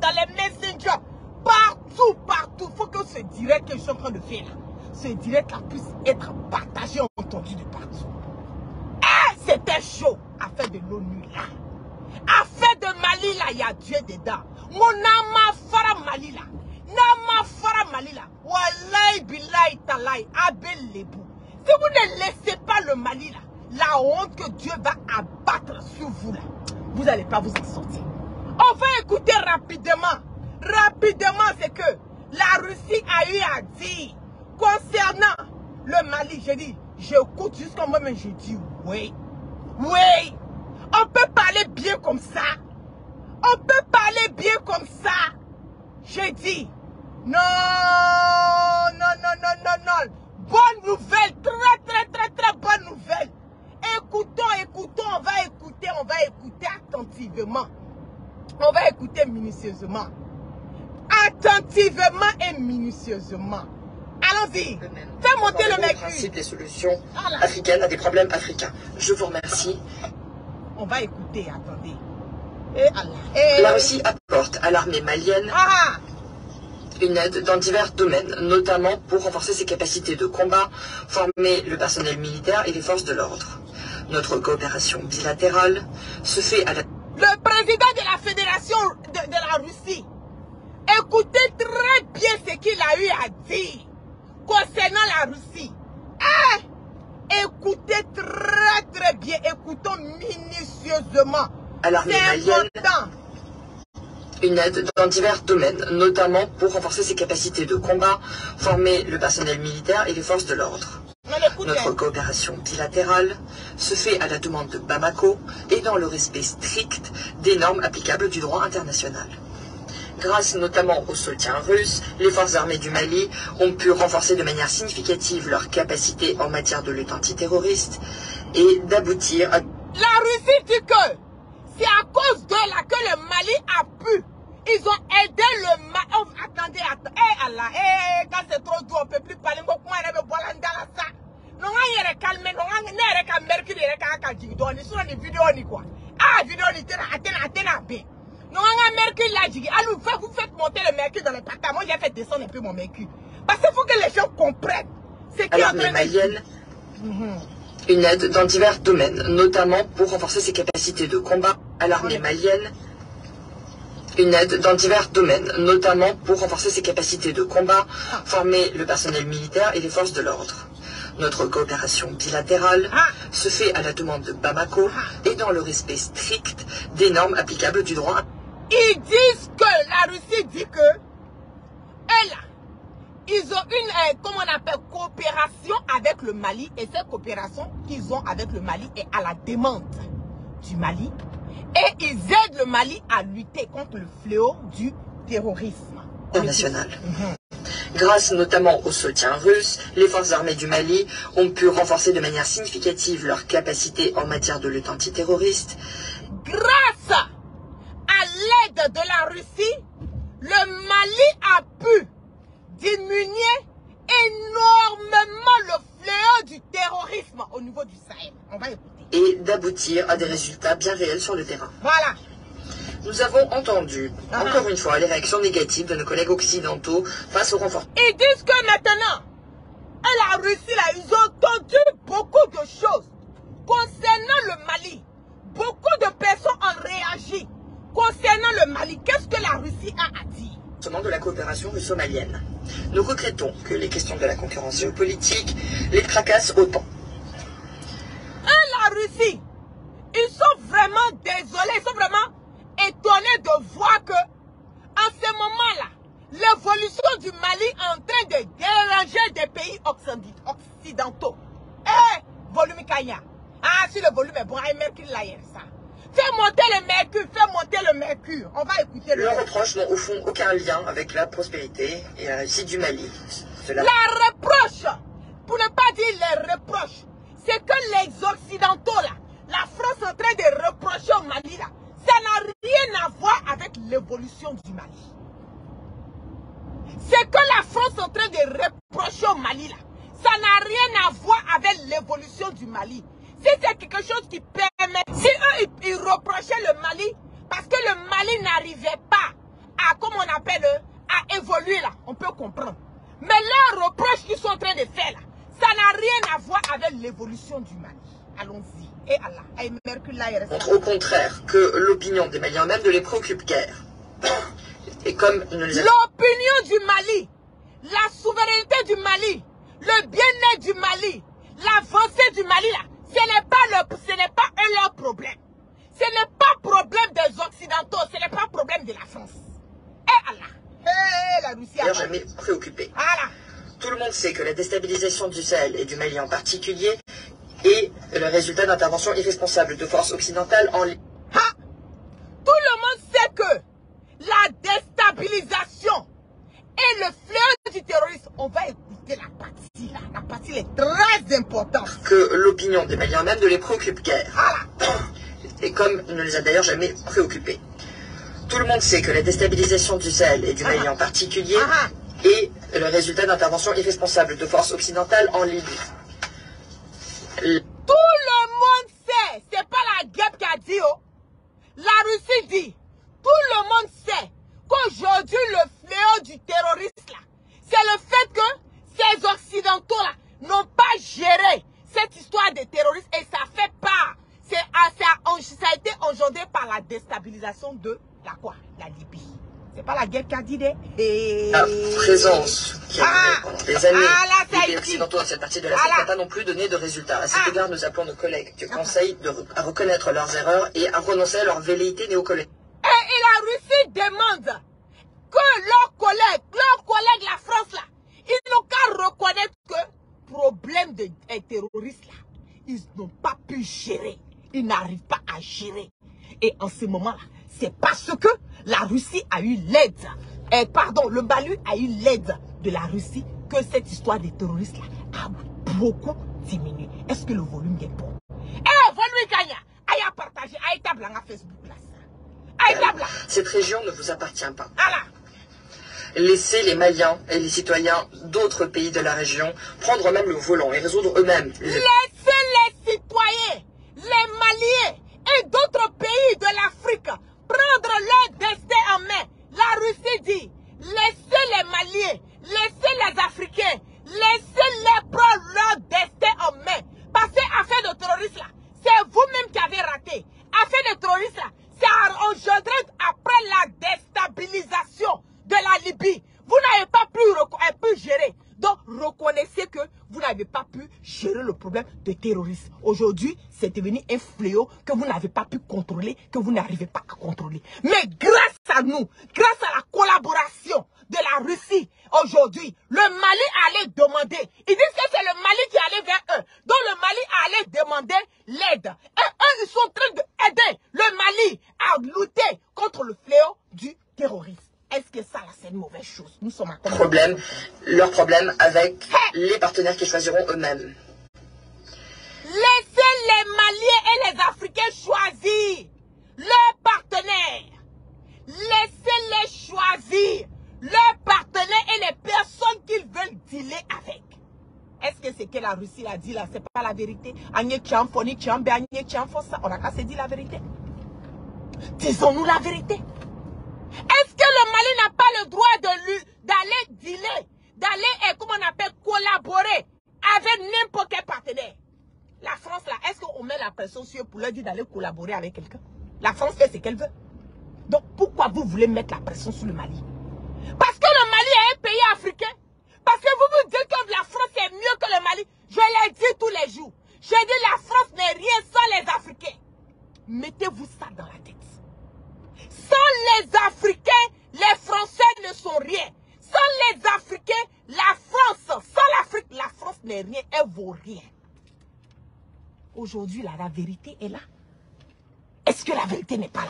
dans les messengers, partout, faut que ce direct que je suis en train de faire là, ce direct là puisse être partagé, entendu de partout. Eh, c'était chaud, affaire de l'ONU là. Affaire de Mali là, il y a Dieu dedans. Mon nama fara Mali là. Nama fara Mali là. Wallahi billahi talai, abel lebou. Si vous ne laissez pas le Mali là, la honte que Dieu va abattre sur vous là, vous n'allez pas vous en sortir. On va écouter rapidement. Rapidement, c'est que la Russie a eu à dire concernant le Mali. J'ai dit, j'écoute jusqu'au moment où j'ai dit oui. Oui. On peut parler bien comme ça. On peut parler bien comme ça. J'ai dit, non. Bonne nouvelle, très bonne nouvelle. Écoutons, on va écouter attentivement. On va écouter minutieusement. Attentivement et minutieusement. Allons-y. Fais monter le mercure. Principe des solutions africaines à des problèmes africains. Je vous remercie. On va écouter, attendez. Et Allah. La Russie apporte à l'armée malienne une aide dans divers domaines, notamment pour renforcer ses capacités de combat, former le personnel militaire et les forces de l'ordre. Notre coopération bilatérale se fait à la... Le président de la fédération de la Russie, écoutez très bien ce qu'il a eu à dire concernant la Russie. Écoutez très bien, écoutons minutieusement. À l'armée malienne, une aide dans divers domaines, notamment pour renforcer ses capacités de combat, former le personnel militaire et les forces de l'ordre. Notre coopération bilatérale se fait à la demande de Bamako et dans le respect strict des normes applicables du droit international. Grâce notamment au soutien russe, les forces armées du Mali ont pu renforcer de manière significative leurs capacités en matière de lutte antiterroriste et d'aboutir à... La Russie dit que c'est à cause de là que le Mali a pu. Ils ont aidé le Mali. Oh, attendez. Allah. Quand c'est trop doux, on ne peut plus parler. Non, calme. Vous faites monter le mercure dans les patates. Moi, j'ai fait descendre un peu mon mercure. Parce qu'il faut que les gens comprennent. C'est à l'armée malienne une aide dans divers domaines, notamment pour renforcer ses capacités de combat. À l'armée malienne une aide dans divers domaines, notamment pour renforcer ses capacités de combat, former le personnel militaire et les forces de l'ordre. Notre coopération bilatérale se fait à la demande de Bamako et dans le respect strict des normes applicables du droit. Ils disent que la Russie dit que ils ont une comment on appelle, coopération avec le Mali, et cette coopération qu'ils ont avec le Mali est à la demande du Mali, et ils aident le Mali à lutter contre le fléau du terrorisme international. Grâce notamment au soutien russe, les forces armées du Mali ont pu renforcer de manière significative leurs capacités en matière de lutte antiterroriste. Grâce à l'aide de la Russie, le Mali a pu diminuer énormément le fléau du terrorisme au niveau du Sahel. On va écouter. Et d'aboutir à des résultats bien réels sur le terrain. Voilà. Nous avons entendu, encore une fois, les réactions négatives de nos collègues occidentaux face au renfort. Ils disent que maintenant, la Russie, là, ils ont entendu beaucoup de choses concernant le Mali. Beaucoup de personnes ont réagi concernant le Mali. Qu'est-ce que la Russie a à dire? De la coopération russo-malienne. Nous regrettons que les questions de la concurrence géopolitique les tracassent autant. Et la Russie, ils sont vraiment désolés, ils sont vraiment étonnés de voir que, en ce moment-là, l'évolution du Mali est en train de déranger des pays occidentaux. Volume Kanya. Si le volume est bon, Mercure là, ça. Fais monter le mercure, On va écouter le reproche n'ont au fond aucun lien avec la prospérité et la réussite du Mali. La reproche, pour ne pas dire les reproches, c'est que les occidentaux là, la France est en train de reprocher au Mali là, ça n'a rien à voir avec l'évolution du Mali. C'est que la France est en train de reprocher au Mali là, ça n'a rien à voir avec l'évolution du Mali. Si c'est quelque chose qui permet, si eux ils reprochaient le Mali parce que le Mali n'arrivait pas comme on appelle, à évoluer là, on peut comprendre. Mais leurs reproches qu'ils sont en train de faire là, ça n'a rien à voir avec l'évolution du Mali. Allons-y. Et Allah. Et Mercure là, il reste montre au contraire que l'opinion des Maliens même ne les préoccupe guère. Et comme l'opinion du Mali, la souveraineté du Mali, le bien-être du Mali, l'avancée du Mali là, ce n'est pas leur problème. Ce n'est pas problème des Occidentaux, ce n'est pas problème de la France. Et Allah. Et la Russie a jamais préoccupé. Voilà. Tout le monde sait que la déstabilisation du Sahel et du Mali en particulier est le résultat d'interventions irresponsables de forces occidentales en Libye. Tout le monde sait que la déstabilisation et le fléau du terrorisme, on va écouter la partie là. La partie est très importante. Que l'opinion des Maliens même ne les préoccupe guère. Voilà. Et comme il ne les a d'ailleurs jamais préoccupés. Tout le monde sait que la déstabilisation du Sahel et du Mali en particulier est le résultat d'interventions irresponsables de forces occidentales en Libye. Tout le monde sait, c'est pas la guêpe qui a dit, oh. La Russie dit, tout le monde sait qu'aujourd'hui le fléau du terroriste là, c'est le fait que ces occidentaux là n'ont pas géré cette histoire de terrorisme et ça fait part. Ça a été engendré par la déstabilisation de la Libye. C'est pas la guerre qui a dit la présence qui a duré pendant des années des pays occidentaux dans cette partie de l'Afrique n'a pas non plus donné de résultats. À cet égard, nous appelons nos collègues du Conseil à reconnaître leurs erreurs et à renoncer à leur velléité néocoloniale. Et la Russie demande que leurs collègues, la France là, ils n'ont qu'à reconnaître que problème de terroristes là, ils n'ont pas pu gérer. Ils n'arrivent pas à gérer. Et en ce moment-là, c'est parce que la Russie a eu l'aide. Le Mali a eu l'aide de la Russie que cette histoire des terroristes-là a beaucoup diminué. Est-ce que le volume est bon? Aïe, partagé, aïe, table à Facebook là. Aïe, table. Cette région ne vous appartient pas. Laissez les Maliens et les citoyens d'autres pays de la région prendre même le volant et résoudre eux-mêmes. Laissez les citoyens, les Maliens et d'autres pays de l'Afrique prendre leur destin en main. La Russie dit, laissez les Maliens, laissez les Africains, laissez-les prendre leur destin en main. Parce que affaire de terroristes là, c'est vous-même qui avez raté. Affaire de terroristes là, c'est engendré après la déstabilisation de la Libye. Vous n'avez pas pu gérer. Donc, reconnaissez que vous n'avez pas pu gérer le problème de terrorisme. Aujourd'hui, c'est devenu un fléau que vous n'avez pas pu contrôler, que vous n'arrivez pas à contrôler. Mais grâce à nous, grâce à la collaboration de la Russie, aujourd'hui, le Mali allait demander. Ils disent que c'est le Mali qui allait vers eux. Donc, le Mali allait demander l'aide. Et eux, ils sont en train d'aider le Mali à lutter contre le fléau du terrorisme. Est-ce que ça, c'est une mauvaise chose? Nous sommes à leur problème avec les partenaires qu'ils choisiront eux-mêmes. Laissez les Maliens et les Africains choisir leurs partenaires. Laissez-les choisir leurs partenaires et les personnes qu'ils veulent dealer avec. Est-ce que c'est que la Russie a dit là, c'est pas la vérité? On a qu'à se dire la vérité. Disons-nous la vérité. Est-ce que le Mali n'a pas le droit d'aller dealer, d'aller, comment on appelle, collaborer avec n'importe quel partenaire? La France, là, est-ce qu'on met la pression sur eux pour leur dire d'aller collaborer avec quelqu'un? La France fait ce qu'elle veut. Donc, pourquoi vous voulez mettre la pression sur le Mali? Parce que le Mali est un pays africain. Parce que vous vous dites que la France est mieux que le Mali. Je l'ai dit tous les jours. Je dis la France n'est rien sans les Africains. Mettez-vous ça dans la tête. Sans les Africains, les Français ne sont rien. Sans les Africains, la France, sans l'Afrique, la France n'est rien, elle vaut rien. Aujourd'hui, la vérité est là. Est-ce que la vérité n'est pas là?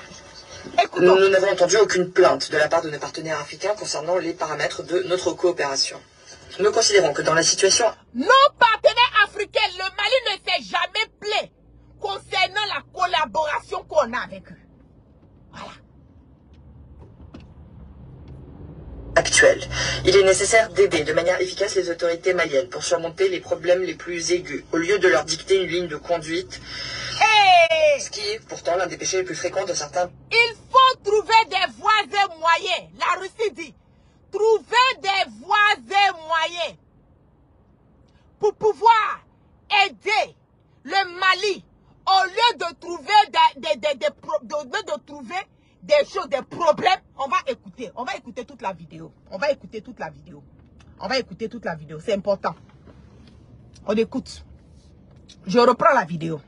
Écoutons. Nous n'avons entendu aucune plainte de la part de nos partenaires africains concernant les paramètres de notre coopération. Nous considérons que dans la situation... Nos partenaires africains, le Mali ne s'est jamais plaint concernant la collaboration qu'on a avec eux. Voilà. Actuelle. Il est nécessaire d'aider de manière efficace les autorités maliennes pour surmonter les problèmes les plus aigus, au lieu de leur dicter une ligne de conduite, ce qui est pourtant l'un des péchés les plus fréquents de certains. Il faut trouver des voies et moyens. La Russie dit, trouver des voies et moyens pour pouvoir aider le Mali au lieu de trouver des choses, des problèmes. On va écouter toute la vidéo. C'est important. On écoute. Je reprends la vidéo.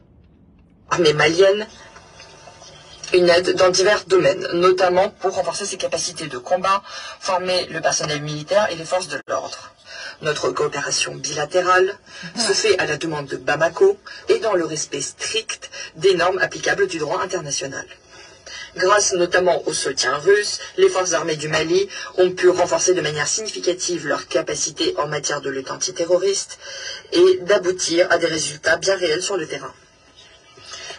Armée malienne, une aide dans divers domaines, notamment pour renforcer ses capacités de combat, former le personnel militaire et les forces de l'ordre. Notre coopération bilatérale se fait à la demande de Bamako et dans le respect strict des normes applicables du droit international. Grâce notamment au soutien russe, les forces armées du Mali ont pu renforcer de manière significative leurs capacités en matière de lutte antiterroriste et d'aboutir à des résultats bien réels sur le terrain.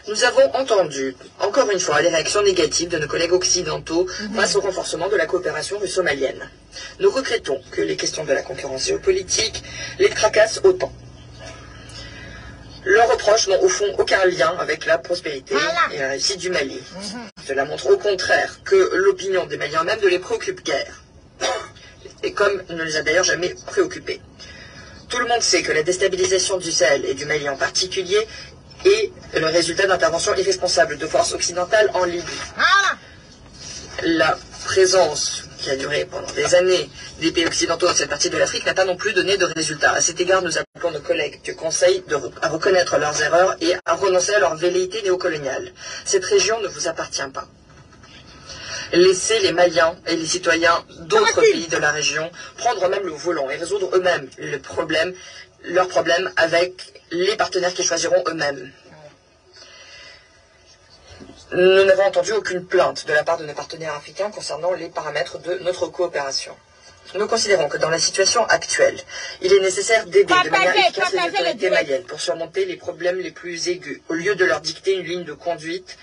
Nous avons entendu, encore une fois, les réactions négatives de nos collègues occidentaux face au renforcement de la coopération russo-malienne. Nous regrettons que les questions de la concurrence géopolitique les tracassent autant. Leurs reproches n'ont au fond aucun lien avec la prospérité et la réussite du Mali. Cela montre au contraire que l'opinion des Maliens même ne les préoccupe guère. Et comme ne les a d'ailleurs jamais préoccupés. Tout le monde sait que la déstabilisation du Sahel et du Mali en particulier est le résultat d'interventions irresponsables de forces occidentales en Libye. La présence qui a duré pendant des années des pays occidentaux dans cette partie de l'Afrique n'a pas non plus donné de résultats. À cet égard, nous appelons nos collègues du Conseil à reconnaître leurs erreurs et à renoncer à leur velléité néocoloniale. Cette région ne vous appartient pas. Laissez les Maliens et les citoyens d'autres pays de la région prendre eux-mêmes le volant et résoudre eux-mêmes leurs problèmes avec les partenaires qu'ils choisiront eux-mêmes. Nous n'avons entendu aucune plainte de la part de nos partenaires africains concernant les paramètres de notre coopération. Nous considérons que dans la situation actuelle, il est nécessaire d'aider de manière efficace les autorités maliennes pour surmonter les problèmes les plus aigus, au lieu de leur dicter une ligne de conduite,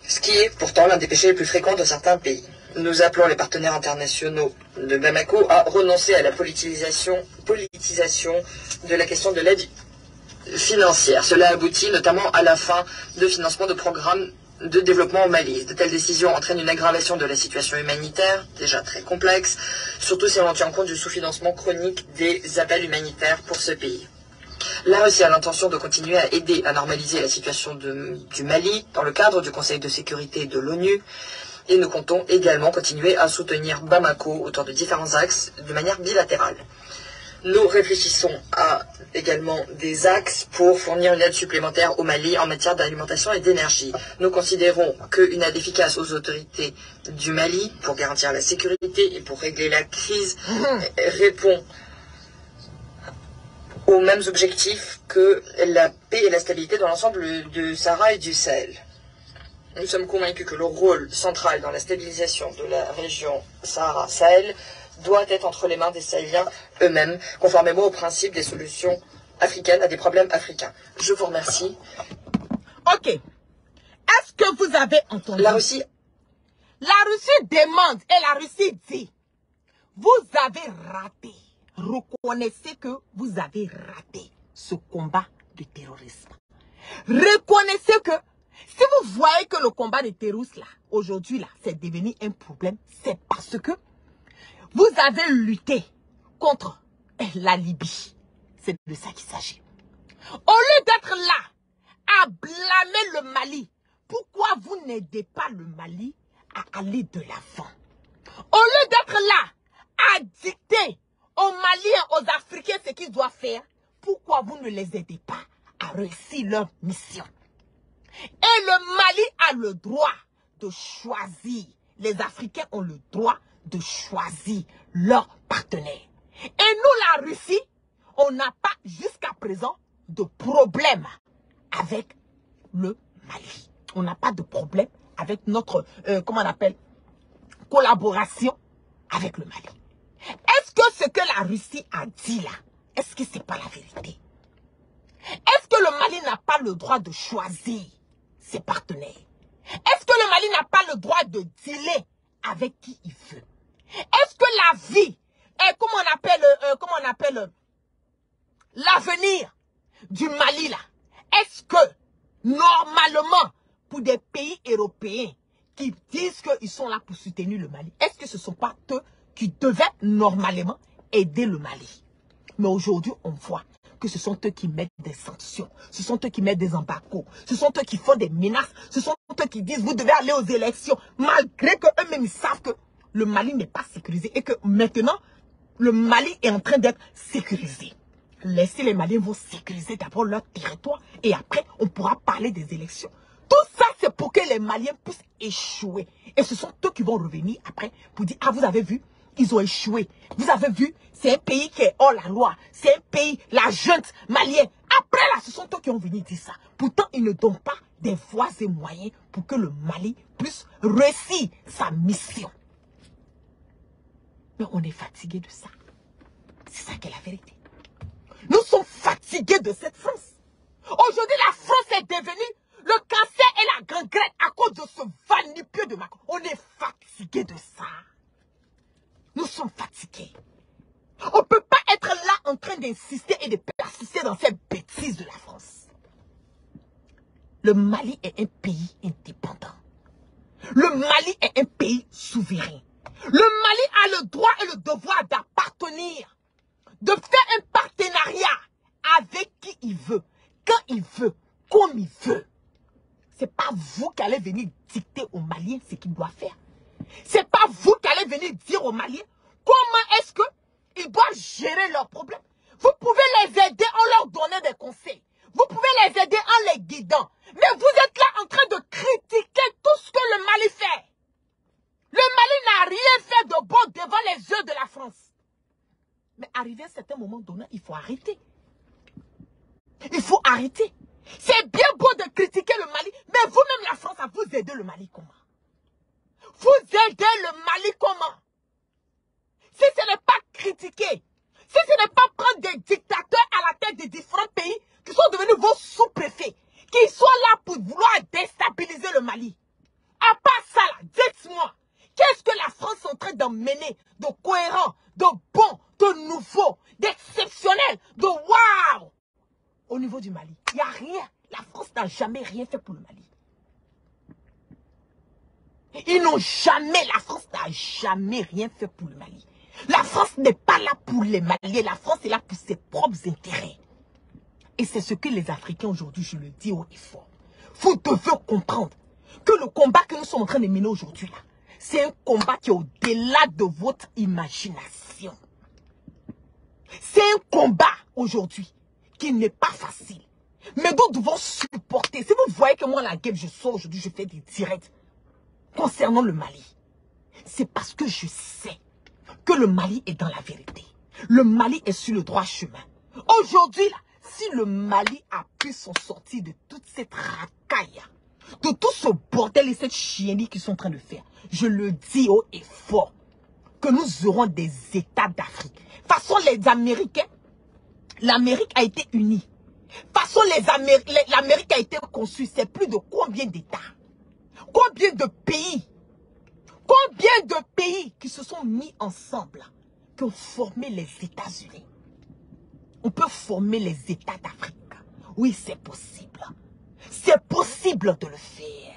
ce qui est pourtant l'un des péchés les plus fréquents de certains pays. Nous appelons les partenaires internationaux de Bamako à renoncer à la politisation de la question de l'aide financière. Cela aboutit notamment à la fin de financement de programmes de développement au Mali. De telles décisions entraînent une aggravation de la situation humanitaire, déjà très complexe, surtout si on tient compte du sous-financement chronique des appels humanitaires pour ce pays. La Russie a l'intention de continuer à aider à normaliser la situation du Mali dans le cadre du Conseil de sécurité de l'ONU et nous comptons également continuer à soutenir Bamako autour de différents axes de manière bilatérale. Nous réfléchissons à également des axes pour fournir une aide supplémentaire au Mali en matière d'alimentation et d'énergie. Nous considérons qu'une aide efficace aux autorités du Mali pour garantir la sécurité et pour régler la crise répond aux mêmes objectifs que la paix et la stabilité dans l'ensemble du Sahara et du Sahel. Nous sommes convaincus que le rôle central dans la stabilisation de la région Sahara-Sahel doit être entre les mains des Sahéliens eux-mêmes, conformément au principe des solutions africaines à des problèmes africains. Je vous remercie. Ok. Est-ce que vous avez entendu? La Russie demande et la Russie dit, vous avez raté. Reconnaissez que vous avez raté ce combat de terrorisme. Reconnaissez que si vous voyez que le combat de terrorisme, là, aujourd'hui, là, c'est devenu un problème, c'est parce que vous avez lutté contre la Libye. C'est de ça qu'il s'agit. Au lieu d'être là, à blâmer le Mali, pourquoi vous n'aidez pas le Mali à aller de l'avant? Au lieu d'être là, à dicter aux Maliens, aux Africains ce qu'ils doivent faire, pourquoi vous ne les aidez pas à réussir leur mission? Et le Mali a le droit de choisir. Les Africains ont le droit de choisir leurs partenaires. Et nous, la Russie, on n'a pas jusqu'à présent de problème avec le Mali. On n'a pas de problème avec notre, comment on appelle, collaboration avec le Mali. Est-ce que ce que la Russie a dit là, est-ce que c'est pas la vérité? Est-ce que le Mali n'a pas le droit de choisir ses partenaires? Est-ce que le Mali n'a pas le droit de dealer avec qui il veut? Est-ce que la vie, comment on appelle l'avenir du Mali là, est-ce que normalement pour des pays européens qui disent qu'ils sont là pour soutenir le Mali, est-ce que ce ne sont pas eux qui devaient normalement aider le Mali? Mais aujourd'hui, on voit que ce sont eux qui mettent des sanctions, ce sont eux qui mettent des embargos, ce sont eux qui font des menaces, ce sont eux qui disent vous devez aller aux élections, malgré qu'eux-mêmes ils savent que le Mali n'est pas sécurisé et que maintenant, le Mali est en train d'être sécurisé. Laissez les Maliens vont sécuriser d'abord leur territoire et après, on pourra parler des élections. Tout ça, c'est pour que les Maliens puissent échouer. Et ce sont eux qui vont revenir après pour dire, ah, vous avez vu, ils ont échoué. Vous avez vu, c'est un pays qui est hors la loi. C'est un pays, la junte malienne. Après là, ce sont eux qui ont venu dire ça. Pourtant, ils ne donnent pas des voies et moyens pour que le Mali puisse réussir sa mission. Mais on est fatigué de ça. C'est ça qui est la vérité. Nous sommes fatigués de cette France. Aujourd'hui, la France est devenue le cancer et la gangrène à cause de ce vanipeux de Macron. On est fatigués de ça. Nous sommes fatigués. On ne peut pas être là en train d'insister et de persister dans cette bêtise de la France. Le Mali est un pays indépendant. Le Mali est un pays souverain. Le Mali a le droit et le devoir d'appartenir, de faire un partenariat avec qui il veut, quand il veut, comme il veut. Ce n'est pas vous qui allez venir dicter aux Maliens ce qu'ils doivent faire. Ce n'est pas vous qui allez venir dire aux Maliens comment est-ce qu'ils doivent gérer leurs problèmes. Vous pouvez les aider en leur donnant des conseils. Vous pouvez les aider en les guidant. Mais vous êtes là en train de critiquer tout ce que le Mali fait. Le Mali n'a rien fait de bon devant les yeux de la France. Mais arrivé à un certain moment donné, il faut arrêter. Il faut arrêter. C'est bien beau de critiquer le Mali, mais vous-même la France, vous aidez le Mali comment? Vous aidez le Mali comment? Si ce n'est pas critiquer, si ce n'est pas prendre des dictateurs à la tête des différents pays qui sont devenus vos sous-préfets, qui sont là pour vouloir déstabiliser le Mali. À part ça, dites-moi, qu'est-ce que la France est en train d'emmener de cohérent, de bon, de nouveau, d'exceptionnel, de waouh au niveau du Mali? Il n'y a rien. La France n'a jamais rien fait pour le Mali. Ils n'ont jamais, la France n'a jamais rien fait pour le Mali. La France n'est pas là pour les Maliens. La France est là pour ses propres intérêts. Et c'est ce que les Africains aujourd'hui, je le dis haut et fort. Vous devez comprendre que le combat que nous sommes en train de mener aujourd'hui là, c'est un combat qui est au-delà de votre imagination. C'est un combat aujourd'hui qui n'est pas facile. Mais nous devons supporter. Si vous voyez que moi, la guerre, je sors aujourd'hui, je fais des directs concernant le Mali. C'est parce que je sais que le Mali est dans la vérité. Le Mali est sur le droit chemin. Aujourd'hui, là, si le Mali a pu s'en sortir de toute cette racaille, de tout ce bordel et cette chiennerie qu'ils sont en train de faire, je le dis haut et fort, que nous aurons des États d'Afrique. De toute façon, les Américains, l'Amérique a été unie. De toute façon, l'Amérique a été conçue. C'est plus de combien d'États? Combien de pays? Combien de pays qui se sont mis ensemble, qui ont formé les États-Unis? On peut former les États d'Afrique. Oui, c'est possible. C'est possible de le faire.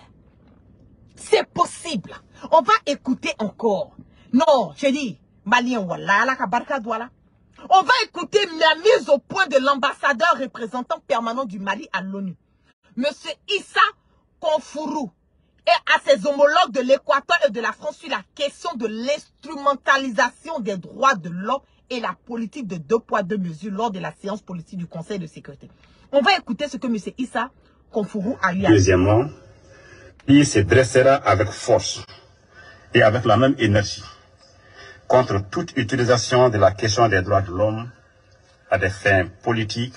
C'est possible. On va écouter encore. Non, j'ai dit, Malien, voilà, la kabarka douala. On va écouter la mise au point de l'ambassadeur représentant permanent du Mali à l'ONU. Monsieur Issa Konfourou et à ses homologues de l'Équateur et de la France sur la question de l'instrumentalisation des droits de l'homme et la politique de 2 poids 2 mesures lors de la séance politique du Conseil de sécurité. On va écouter ce que M. Issa Konfourou a eu à dire. Deuxièmement, il se dressera avec force et avec la même énergie contre toute utilisation de la question des droits de l'homme à des fins politiques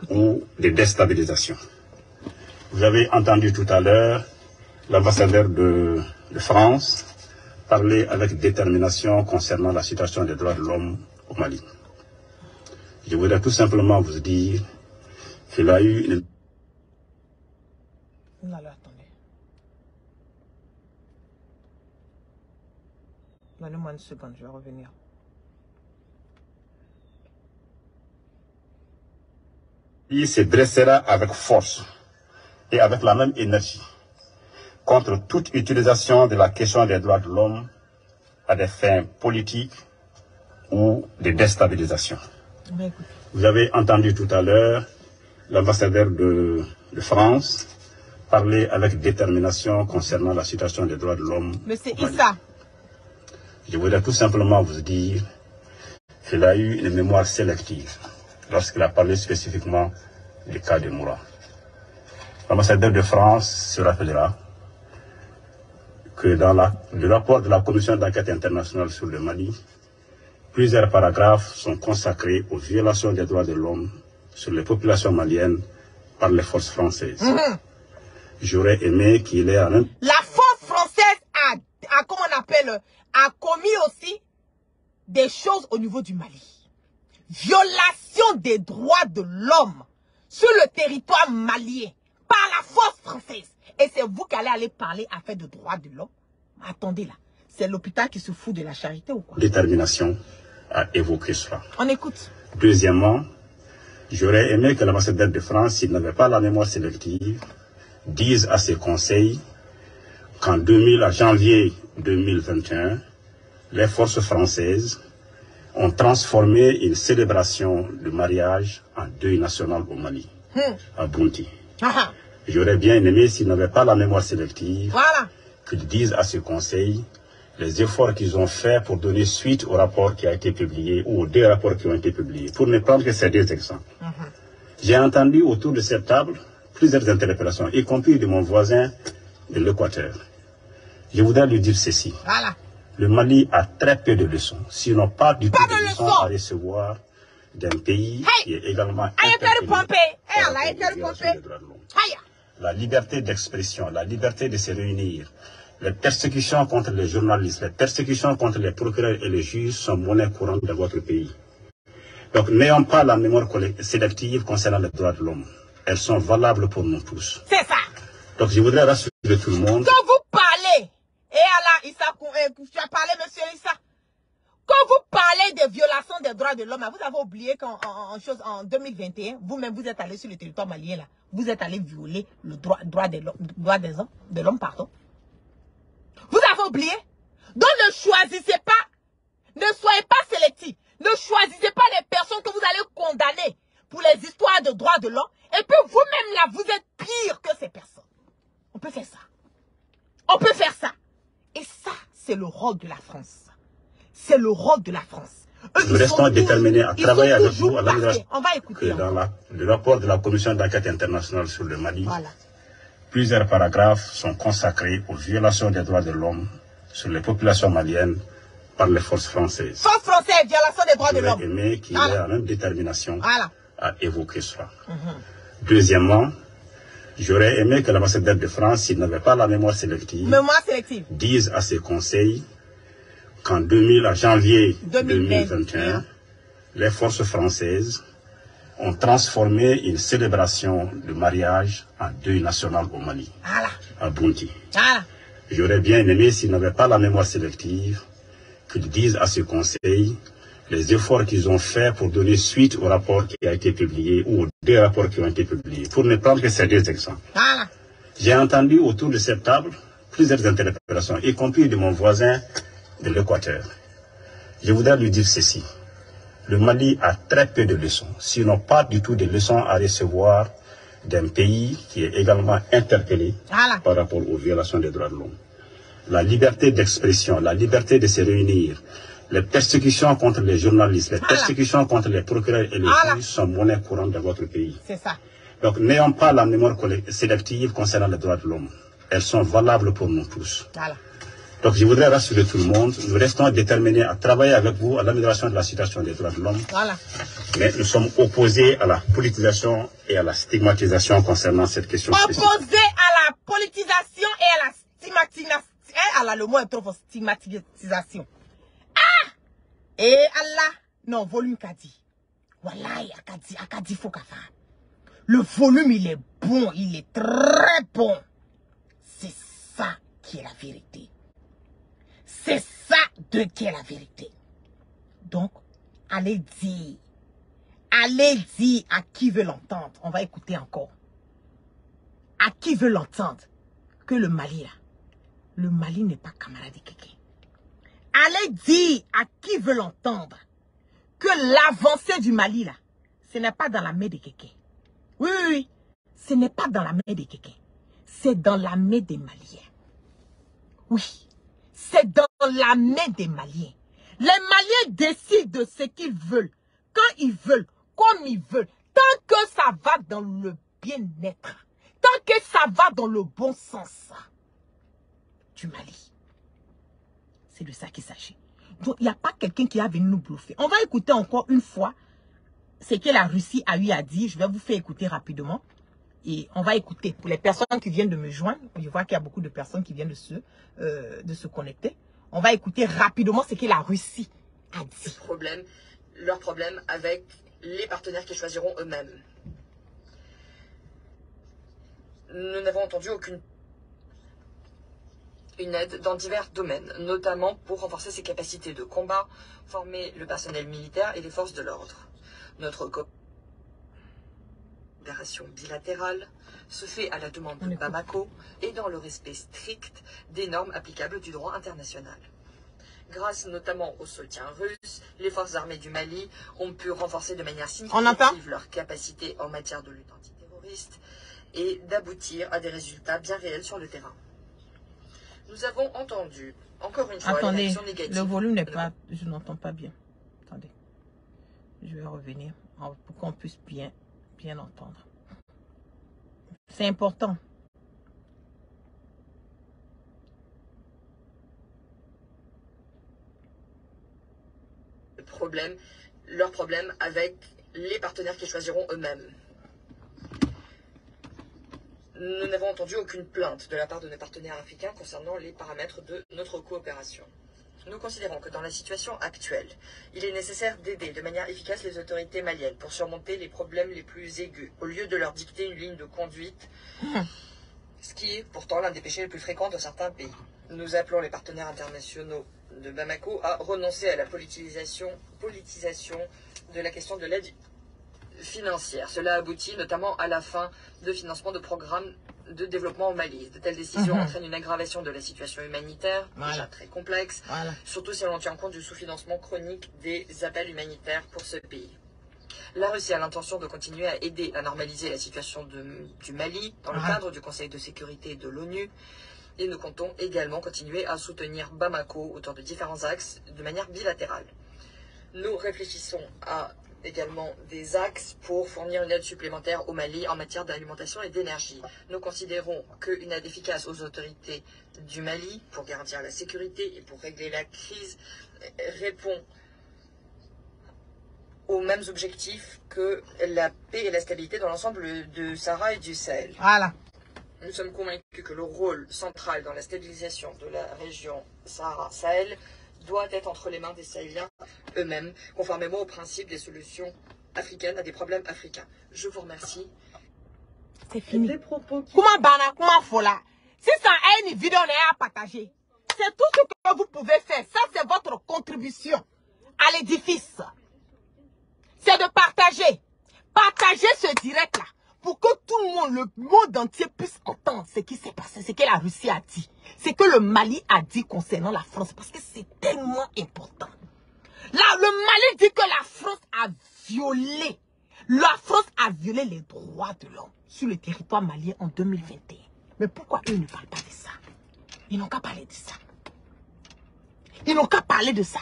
ou de déstabilisation. Vous avez entendu tout à l'heure l'ambassadeur de France parler avec détermination concernant la situation des droits de l'homme au Mali. Je voudrais tout simplement vous dire qu'il a eu une... Non, là, attendez. Donnez-moi une seconde, je vais revenir. Il se dressera avec force et avec la même énergie contre toute utilisation de la question des droits de l'homme à des fins politiques ou de déstabilisation. Vous avez entendu tout à l'heure l'ambassadeur de France parler avec détermination concernant la situation des droits de l'homme. Monsieur Issa. Je voudrais tout simplement vous dire qu'il a eu une mémoire sélective lorsqu'il a parlé spécifiquement du cas de Moura. L'ambassadeur de France se rappellera que dans le rapport de la Commission d'enquête internationale sur le Mali, plusieurs paragraphes sont consacrés aux violations des droits de l'homme sur les populations maliennes par les forces françaises. J'aurais aimé qu'il ait un... La force française a comment on appelle, a commis aussi des choses au niveau du Mali. Violation des droits de l'homme sur le territoire malien par la force française. Et c'est vous qui allez aller parler affaire de droits de l'homme. Attendez là, c'est l'hôpital qui se fout de la charité ou quoi? Détermination à évoquer cela. On écoute. Deuxièmement, j'aurais aimé que l'ambassadeur de France, s'il n'avait pas la mémoire sélective, dise à ses conseils qu'en janvier 2021, les forces françaises ont transformé une célébration de mariage en deuil national au Mali, à Bounti. J'aurais bien aimé, s'il n'avait pas la mémoire sélective, qu'ils disent à ses conseils les efforts qu'ils ont faits pour donner suite au rapport qui a été publié, ou aux deux rapports qui ont été publiés, pour ne prendre que ces deux exemples. J'ai entendu autour de cette table plusieurs interpellations, y compris de mon voisin de l'Équateur. Je voudrais lui dire ceci. Le Mali a très peu de leçons, sinon pas du tout de leçons à recevoir d'un pays qui est également la liberté d'expression, la liberté de se réunir, les persécutions contre les journalistes, les persécutions contre les procureurs et les juges sont monnaie courante de votre pays. Donc n'ayons pas la mémoire sélective concernant les droits de l'homme. Elles sont valables pour nous tous. C'est ça. Donc je voudrais rassurer tout le monde. Quand vous parlez, et Allah, Issa, tu as parlé, monsieur Issa, quand vous parlez de violation des droits de l'homme, vous avez oublié qu'en 2021, vous-même, vous êtes allé sur le territoire malien, là. Vous êtes allé violer le droit de l'homme, pardon. Vous avez oublié? Donc ne choisissez pas, ne soyez pas sélectifs, ne choisissez pas les personnes que vous allez condamner pour les histoires de droits de l'homme, et puis vous-même là, vous êtes pire que ces personnes. On peut faire ça. On peut faire ça. Et ça, c'est le rôle de la France. C'est le rôle de la France. Nous restons déterminés à travailler avec vous à l'amélioration. On va écouter. Dans le rapport de la Commission d'enquête internationale sur le Mali, plusieurs paragraphes sont consacrés aux violations des droits de l'homme sur les populations maliennes par les forces françaises. Forces françaises, violation des droits de l'homme. J'aurais aimé qu'il ait la même détermination à évoquer cela. Deuxièmement, j'aurais aimé que l'ambassadeur de France, s'il n'avait pas la mémoire sélective, dise à ses conseils qu'en janvier 2021, les forces françaises ont transformé une célébration de mariage en deuil national au Mali, à Bounti. J'aurais bien aimé, s'il n'avait pas la mémoire sélective, qu'ils disent à ses conseils les efforts qu'ils ont faits pour donner suite au rapport qui a été publié, ou aux deux rapports qui ont été publiés, pour ne prendre que ces deux exemples. J'ai entendu autour de cette table plusieurs interpellations, y compris de mon voisin de l'Équateur. Je voudrais lui dire ceci. Le Mali a très peu de leçons, sinon pas du tout de leçons à recevoir d'un pays qui est également interpellé par rapport aux violations des droits de l'homme. La liberté d'expression, la liberté de se réunir, les persécutions contre les journalistes, les persécutions contre les procureurs et les juges sont monnaie courante de votre pays. C'est ça. Donc n'ayons pas la mémoire sélective concernant les droits de l'homme. Elles sont valables pour nous tous. Donc je voudrais rassurer tout le monde, nous restons déterminés à travailler avec vous à l'amélioration de la situation des droits de l'homme. Mais nous sommes opposés à la politisation et à la stigmatisation concernant cette question spécifique. Opposés à la politisation et à la stigmatisation. Le mot est trop fort, stigmatisation. Et Allah, non, volume Kadi. Wallahi, Akadi Fokafa. Le volume, il est bon, il est très bon. C'est ça qui est la vérité. C'est ça qui est la vérité. Donc, allez dire à qui veut l'entendre. On va écouter encore. À qui veut l'entendre. que le Mali n'est pas camarade de quelqu'un. Allez dire à qui veut l'entendre que l'avancée du Mali, là, ce n'est pas dans la main de quelqu'un. Oui, oui, oui. Ce n'est pas dans la main de quelqu'un. C'est dans la main des Maliens. Oui. C'est dans la main des Maliens. Les Maliens décident de ce qu'ils veulent, quand ils veulent, comme ils veulent. Tant que ça va dans le bien-être, tant que ça va dans le bon sens du Mali. C'est de ça qu'il s'agit. Donc, il n'y a pas quelqu'un qui a venu nous bluffer. On va écouter encore une fois ce que la Russie a eu à dire. Je vais vous faire écouter rapidement. Et on va écouter. Pour les personnes qui viennent de me joindre, je vois qu'il y a beaucoup de personnes qui viennent de se connecter. On va écouter rapidement ce que la Russie a dit. Leur problème avec les partenaires qu'ils choisiront eux-mêmes. Nous n'avons entendu aucune aide dans divers domaines, notamment pour renforcer ses capacités de combat, former le personnel militaire et les forces de l'ordre. Notre coopération bilatérale se fait à la demande de Bamako et dans le respect strict des normes applicables du droit international. Grâce notamment au soutien russe, les forces armées du Mali ont pu renforcer de manière significative leurs capacités en matière de lutte antiterroriste et d'aboutir à des résultats bien réels sur le terrain. Nous avons entendu, encore une fois, attendez, une réaction négative. Le volume n'est pas... Je n'entends pas bien. Attendez. Je vais revenir pour qu'on puisse bien entendre. C'est important. Leur problème avec les partenaires qu'ils choisiront eux-mêmes. Nous n'avons entendu aucune plainte de la part de nos partenaires africains concernant les paramètres de notre coopération. Nous considérons que dans la situation actuelle, il est nécessaire d'aider de manière efficace les autorités maliennes pour surmonter les problèmes les plus aigus, au lieu de leur dicter une ligne de conduite, ce qui est pourtant l'un des péchés les plus fréquents de certains pays. Nous appelons les partenaires internationaux de Bamako à renoncer à la politisation de la question de l'aide financière. Cela aboutit notamment à la fin de financement de programmes de développement au Mali. De telles décisions entraînent une aggravation de la situation humanitaire, déjà très complexe, surtout si l'on tient compte du sous-financement chronique des appels humanitaires pour ce pays. La Russie a l'intention de continuer à aider à normaliser la situation du Mali dans le cadre du Conseil de sécurité de l'ONU. Et nous comptons également continuer à soutenir Bamako autour de différents axes de manière bilatérale. Nous réfléchissons à également des axes pour fournir une aide supplémentaire au Mali en matière d'alimentation et d'énergie. Nous considérons qu'une aide efficace aux autorités du Mali pour garantir la sécurité et pour régler la crise répond aux mêmes objectifs que la paix et la stabilité dans l'ensemble de Sahara et du Sahel. Voilà. Nous sommes convaincus que le rôle central dans la stabilisation de la région Sahara-Sahel doit être entre les mains des Sahéliens eux-mêmes, conformément au principe des solutions africaines à des problèmes africains. Je vous remercie. C'est fini. Comment bana, comment fola? Si ça a une vidéo à partager, c'est tout ce que vous pouvez faire. Ça, c'est votre contribution à l'édifice. C'est de partager. Partager ce direct-là. Pour que tout le monde, le monde entier puisse entendre ce qui s'est passé, ce que la Russie a dit, ce que le Mali a dit concernant la France, parce que c'est tellement important. Là, le Mali dit que la France a violé les droits de l'homme sur le territoire malien en 2021. Mais pourquoi eux ne parlent pas de ça? Ils n'ont qu'à parler de ça. Ils n'ont qu'à parler de ça.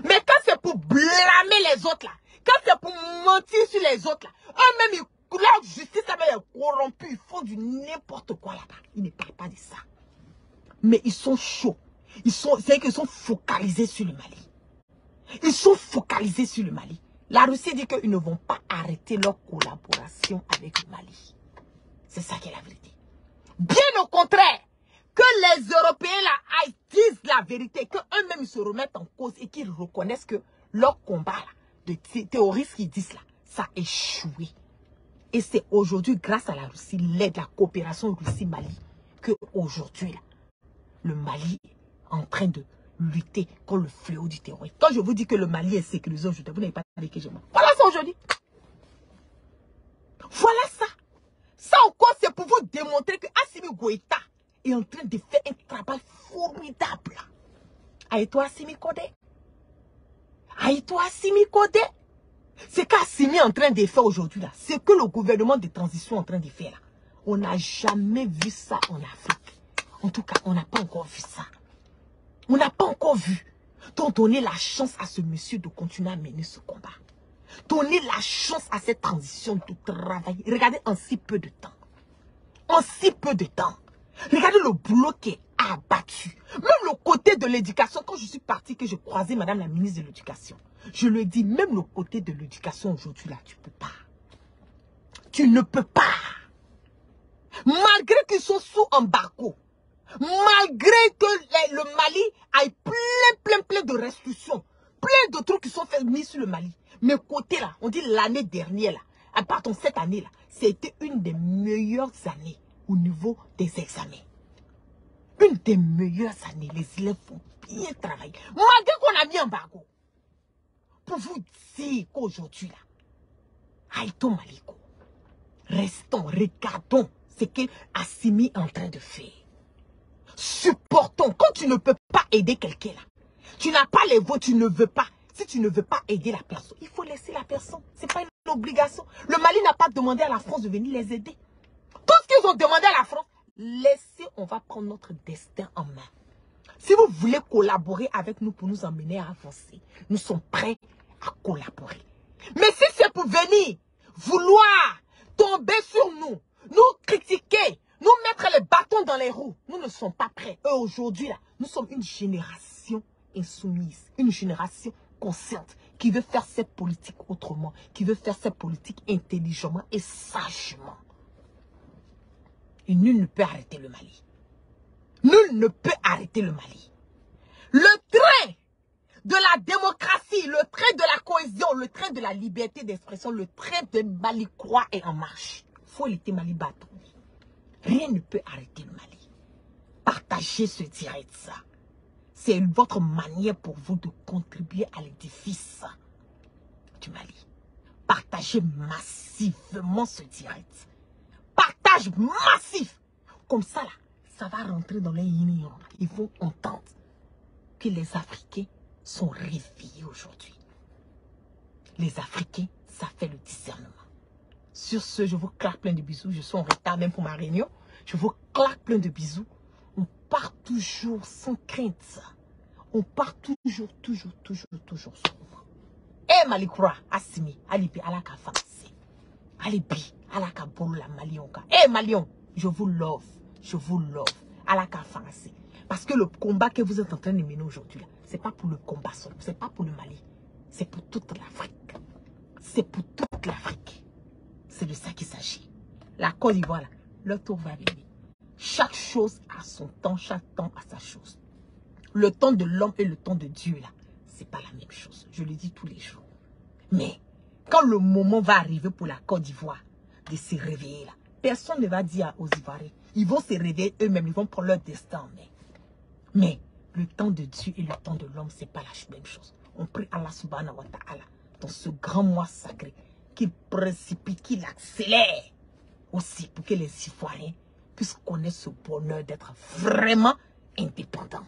Mais quand c'est pour blâmer les autres là, quand c'est pour mentir sur les autres là, eux-mêmes ils la justice est corrompue, ils font du n'importe quoi là-bas. Ils ne parlent pas de ça. Mais ils sont chauds. C'est qu'ils sont focalisés sur le Mali. Ils sont focalisés sur le Mali. La Russie dit qu'ils ne vont pas arrêter leur collaboration avec le Mali. C'est ça qui est la vérité. Bien au contraire, que les Européens là disent la vérité, qu'eux-mêmes se remettent en cause et qu'ils reconnaissent que leur combat là, de terroristes qui disent là, ça a échoué. Et c'est aujourd'hui, grâce à la Russie, l'aide, la coopération Russie-Mali, que aujourd'hui, le Mali est en train de lutter contre le fléau du terrorisme. Quand je vous dis que le Mali est sécurisé aujourd'hui, vous n'avez pas dit que je mens. Voilà ça aujourd'hui. Voilà ça. Ça encore, c'est pour vous démontrer que Assimi Goïta est en train de faire un travail formidable. Aïe-toi, Assimi Kodé. Aïe-toi, Assimi Kodé. Ce qu'Assimi est en train de faire aujourd'hui, là, c'est que le gouvernement de transition est en train de faire là. On n'a jamais vu ça en Afrique. En tout cas, on n'a pas encore vu ça. On n'a pas encore vu. Donc, donnez la chance à ce monsieur de continuer à mener ce combat. Donnez la chance à cette transition de travailler. Regardez en si peu de temps. En si peu de temps. Regardez le boulot qui est abattu. Même le côté de l'éducation, quand je suis partie, que je croisais madame la ministre de l'éducation, je lui ai dit, même le côté de l'éducation aujourd'hui, là, tu ne peux pas. Tu ne peux pas. Malgré qu'ils sont sous embargo, malgré que le Mali ait plein de restrictions, plein de trucs qui sont faits mis sur le Mali. Mais côté là, on dit l'année dernière, là, pardon, cette année là, c'était une des meilleures années au niveau des examens. Une des meilleures années. Les élèves vont bien travailler. Malgré qu'on a mis embargo. Pour vous dire qu'aujourd'hui là, Aïto Maliko, restons, regardons ce que Assimi est en train de faire. Supportons. Quand tu ne peux pas aider quelqu'un là, tu n'as pas les voix, tu ne veux pas. Si tu ne veux pas aider la personne, il faut laisser la personne. Ce n'est pas une obligation. Le Mali n'a pas demandé à la France de venir les aider. Tout ce qu'ils ont demandé à la France, laissez, on va prendre notre destin en main. Si vous voulez collaborer avec nous pour nous emmener à avancer, nous sommes prêts à collaborer. Mais si c'est pour venir, vouloir tomber sur nous, nous critiquer, nous mettre les bâtons dans les roues, nous ne sommes pas prêts. Aujourd'hui, là, nous sommes une génération insoumise, une génération consciente qui veut faire cette politique autrement, qui veut faire cette politique intelligemment et sagement. Et nul ne peut arrêter le Mali. Nul ne peut arrêter le Mali. Le train de la démocratie, le train de la cohésion, le train de la liberté d'expression, le train de Mali croix est en marche. Faut l'été Mali battre. Rien ne peut arrêter le Mali. Partagez ce direct ça. C'est votre manière pour vous de contribuer à l'édifice du Mali. Partagez massivement ce direct. Partage massif. Comme ça, là, ça va rentrer dans les unions. Ils vont entendre que les Africains sont réveillés aujourd'hui. Les Africains, ça fait le discernement. Sur ce, je vous claque plein de bisous. Je suis en retard même pour ma réunion. Je vous claque plein de bisous. On part toujours sans crainte. On part toujours sur moi. Eh Malikura, Assimi, Alibi, Alaka Fansi. Alibi, Alaka Bolo la Malionka. Eh Malion, je vous love. Je vous love. Alaka Fansi. Parce que le combat que vous êtes en train de mener aujourd'hui, ce n'est pas pour le combat seul. Ce n'est pas pour le Mali. C'est pour toute l'Afrique. C'est pour toute l'Afrique. C'est de ça qu'il s'agit. La Côte d'Ivoire, le tour va venir. Chaque chose a son temps, chaque temps a sa chose. Le temps de l'homme et le temps de Dieu, là, c'est pas la même chose. Je le dis tous les jours. Mais, quand le moment va arriver pour la Côte d'Ivoire de se réveiller, là, personne ne va dire aux Ivoiriens. Ils vont se réveiller eux-mêmes, ils vont prendre leur destin en main. Mais, le temps de Dieu et le temps de l'homme, c'est pas la même chose. On prie Allah subhanahu wa ta'ala, dans ce grand mois sacré, qu'il précipite, qu'il accélère aussi pour que les Ivoiriens puissent connaître ce bonheur d'être vraiment indépendants.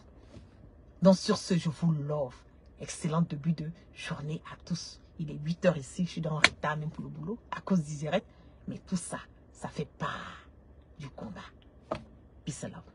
Donc sur ce, je vous love. Excellent début de journée à tous. Il est 8 h ici, je suis dans le retard même pour le boulot à cause d'Iseret. Mais tout ça, ça fait part du combat. Peace and love.